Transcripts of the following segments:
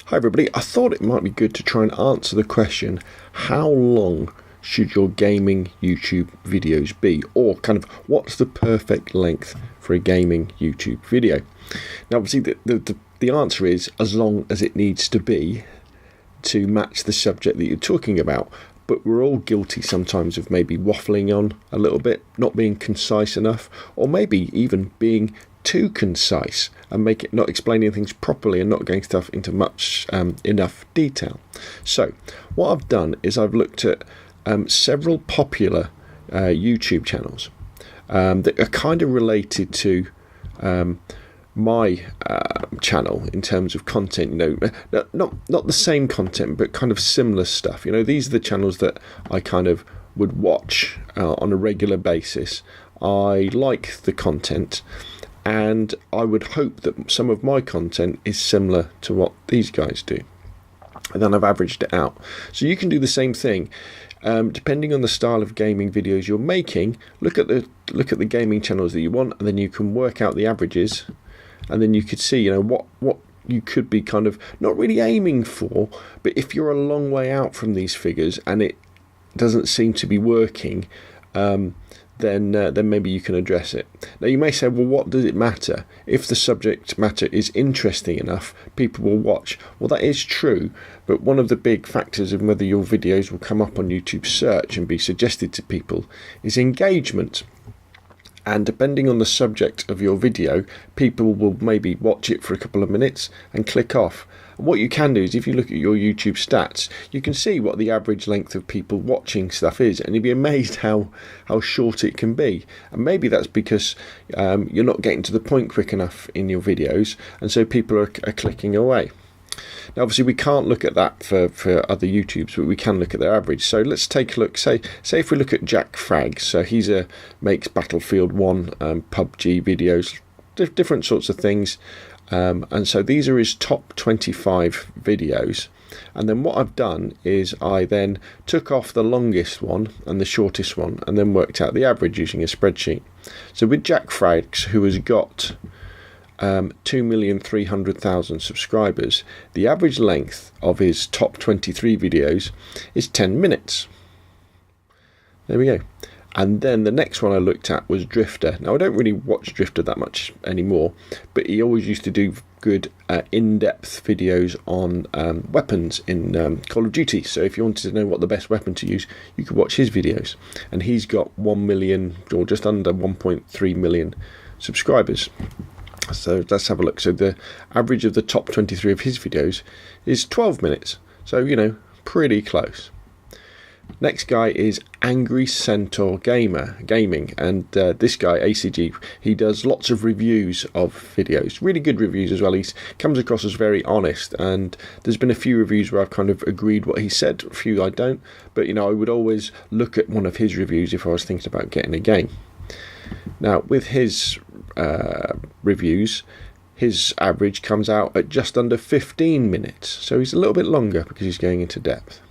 Hi everybody, I thought it might be good to try and answer the question, how long should your gaming YouTube videos be? Or kind of what's the perfect length for a gaming YouTube video? Now obviously the answer is as long as it needs to be to match the subject that you're talking about. But we're all guilty sometimes of maybe waffling on a little bit, not being concise enough, or maybe even being too concise and not explaining things properly and not getting stuff into much enough detail. So what I've done is I've looked at several popular YouTube channels that are kind of related to my channel in terms of content, not the same content but kind of similar stuff. These are the channels that I kind of would watch on a regular basis. I like the content and I would hope that some of my content is similar to what these guys do, and then I've averaged it out. So you can do the same thing. Depending on the style of gaming videos you're making, look at the gaming channels that you want, and then you can work out the averages, and then you could see what you could be kind of not really aiming for. But if you're a long way out from these figures and it doesn't seem to be working, then maybe you can address it. Now you may say, well, what does it matter? If the subject matter is interesting enough, people will watch. Well, that is true, but one of the big factors in whether your videos will come up on YouTube search and be suggested to people is engagement. And depending on the subject of your video, people will maybe watch it for a couple of minutes and click off. And what you can do is, if you look at your YouTube stats, you can see what the average length of people watching stuff is, and you'll be amazed how short it can be. And maybe that's because you're not getting to the point quick enough in your videos, and so people are clicking away. Now obviously we can't look at that for other YouTubes, but we can look at their average. So let's take a look. Say if we look at Jack Frag, so he's makes Battlefield 1 PUBG videos, different sorts of things, and so these are his top 25 videos. And then what I've done is I then took off the longest one and the shortest one, and then worked out the average using a spreadsheet. So with Jack Frag, who has got 2,300,000 subscribers, the average length of his top 23 videos is 10 minutes. There we go. And then the next one I looked at was Drifter. Now I don't really watch Drifter that much anymore, but he always used to do good in-depth videos on weapons in Call of Duty. So if you wanted to know what the best weapon to use, you could watch his videos. And he's got 1 million, or just under 1.3 million subscribers. So let's have a look. So the average of the top 23 of his videos is 12 minutes. So, pretty close. Next guy is Angry Santoor Gaming, and this guy, ACG, he does lots of reviews of videos, really good reviews as well. He comes across as very honest, and there's been a few reviews where I've kind of agreed what he said, a few I don't, but I would always look at one of his reviews if I was thinking about getting a game. Now with his reviews, his average comes out at just under 15 minutes, so he's a little bit longer because he's going into depth.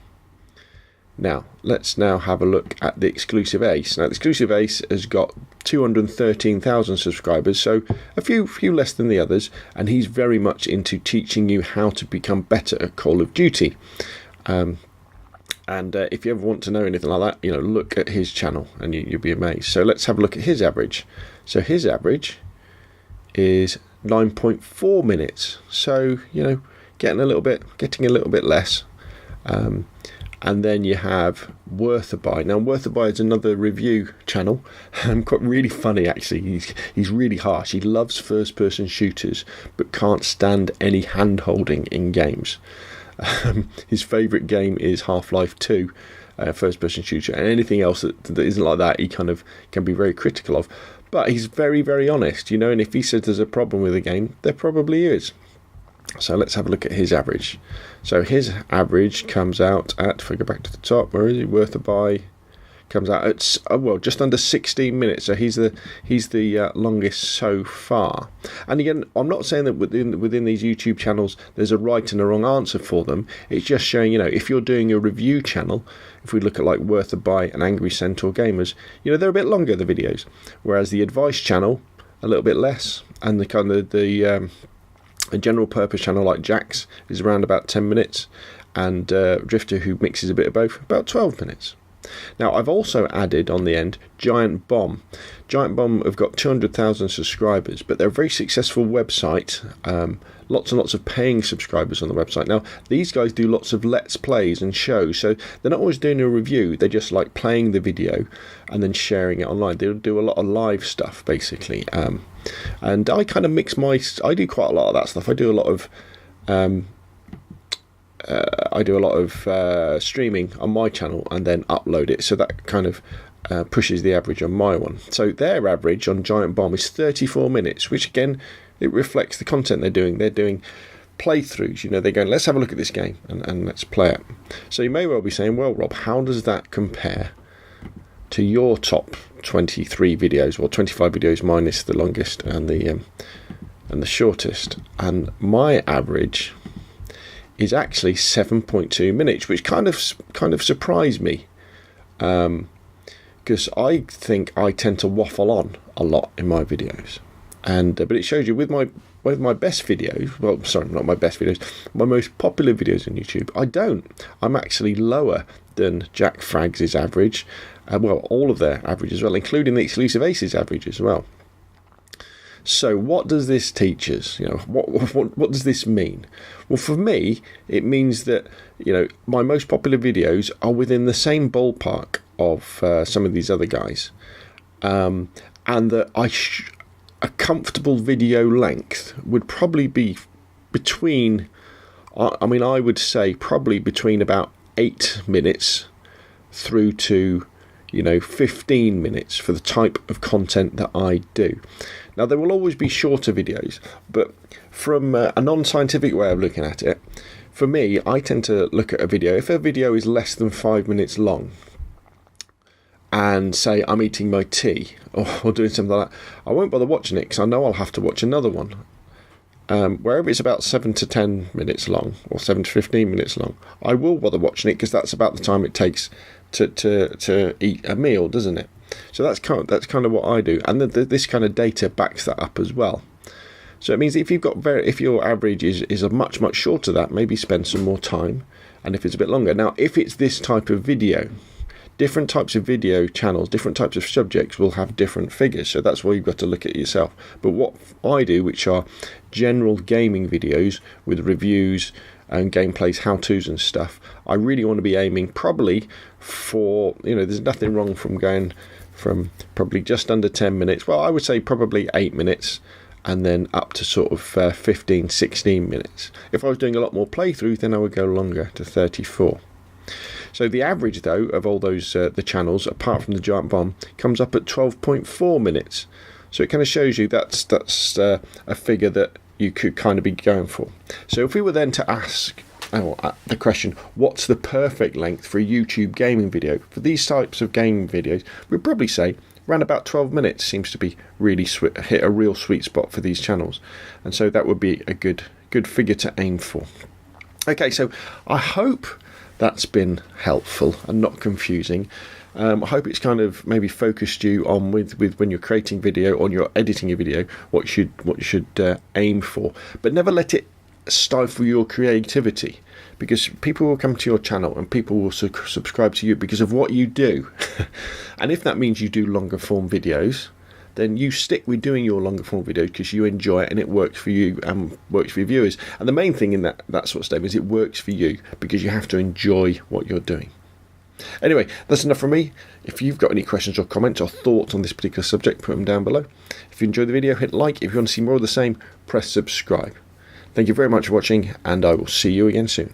Now let's have a look at the Exclusive Ace. Now the Exclusive Ace has got 213,000 subscribers, so a few less than the others, and he's very much into teaching you how to become better at Call of Duty. And if you ever want to know anything like that, look at his channel and you'll be amazed. So let's have a look at his average. So his average is 9.4 minutes. So, getting a little bit less. And then you have Worth a Buy. Now Worth a Buy is another review channel. Quite really funny actually. He's really harsh. He loves first-person shooters, but can't stand any hand-holding in games. His favourite game is Half-Life 2, first-person shooter, and anything else that isn't like that, he kind of can be very critical of. But he's very, very honest, and if he says there's a problem with a game, there probably is. So let's have a look at his average. So his average comes out at, if I go back to the top, where is it? Worth a Buy comes out at just under 16 minutes. So he's the longest so far. And again, I'm not saying that within these YouTube channels there's a right and a wrong answer for them. It's just showing, if you're doing a review channel, if we look at like Worth a Buy and Angry Santoor Gamers, they're a bit longer, the videos, whereas the advice channel a little bit less, and the kind of the A general purpose channel like Jack's is around about 10 minutes, and Drifter, who mixes a bit of both, about 12 minutes. Now, I've also added on the end Giant Bomb. Giant Bomb have got 200,000 subscribers, but they're a very successful website. Lots and lots of paying subscribers on the website. Now, these guys do lots of Let's Plays and shows, so they're not always doing a review. They're just like playing the video and then sharing it online. They'll do a lot of live stuff, basically. And I kind of mix I do quite a lot of that stuff. I do a lot of streaming on my channel and then upload it, so that kind of pushes the average on my one. So their average on Giant Bomb is 34 minutes, which again, it reflects the content they're doing. They're doing playthroughs, you know, they're going, let's have a look at this game and let's play it. So you may well be saying, well, Rob, how does that compare to your top 23 videos, or 25 videos minus the longest and the shortest? And my average is actually 7.2 minutes, which kind of surprised me, because I think I tend to waffle on a lot in my videos, and but it shows you with my best videos. Well, sorry, not my best videos, my most popular videos on YouTube. I don't. I'm actually lower than Jack Frags' average. Well, all of their average as well, including the Exclusive Aces average as well. So what does this teach us? You know, what does this mean? Well, for me, it means that, you know, my most popular videos are within the same ballpark of some of these other guys, and that a comfortable video length would probably be between, I mean, I would say probably between about 8 minutes through to, you know, 15 minutes for the type of content that I do. Now, there will always be shorter videos, but from a non-scientific way of looking at it, for me, I tend to look at a video. If a video is less than 5 minutes long, and say I'm eating my tea or doing something like that, I won't bother watching it because I know I'll have to watch another one. Wherever it's about 7 to 10 minutes long, or 7 to 15 minutes long, I will bother watching it because that's about the time it takes to eat a meal, doesn't it? So that's kind of what I do, and this kind of data backs that up as well. So it means if your average is a much shorter, that maybe spend some more time, and if it's a bit longer. Now, if it's this type of video, different types of video channels, different types of subjects will have different figures, so that's why you've got to look at it yourself. But what I do, which are general gaming videos with reviews and gameplays, how-tos and stuff, I really want to be aiming probably for, you know, there's nothing wrong from going from probably just under 10 minutes, well, I would say probably 8 minutes, and then up to sort of 15, 16 minutes. If I was doing a lot more playthroughs, then I would go longer to 34. So the average, though, of all those the channels, apart from the Giant Bomb, comes up at 12.4 minutes. So it kind of shows you that's a figure that you could kind of be going for. So if we were then to ask the question, what's the perfect length for a YouTube gaming video? For these types of gaming videos, we'd probably say around about 12 minutes seems to be really hit a real sweet spot for these channels. And so that would be a good figure to aim for. Okay, so I hope that's been helpful and not confusing. I hope it's kind of maybe focused you on with when you're creating video or you're editing a video, what you should aim for. But never let it stifle your creativity, because people will come to your channel and people will subscribe to you because of what you do. And if that means you do longer form videos, then you stick with doing your longer form videos because you enjoy it and it works for you and works for your viewers. And the main thing in that sort of statement is it works for you because you have to enjoy what you're doing. Anyway, that's enough from me. If you've got any questions or comments or thoughts on this particular subject, put them down below. If you enjoyed the video, hit like. If you want to see more of the same, press subscribe. Thank you very much for watching, and I will see you again soon.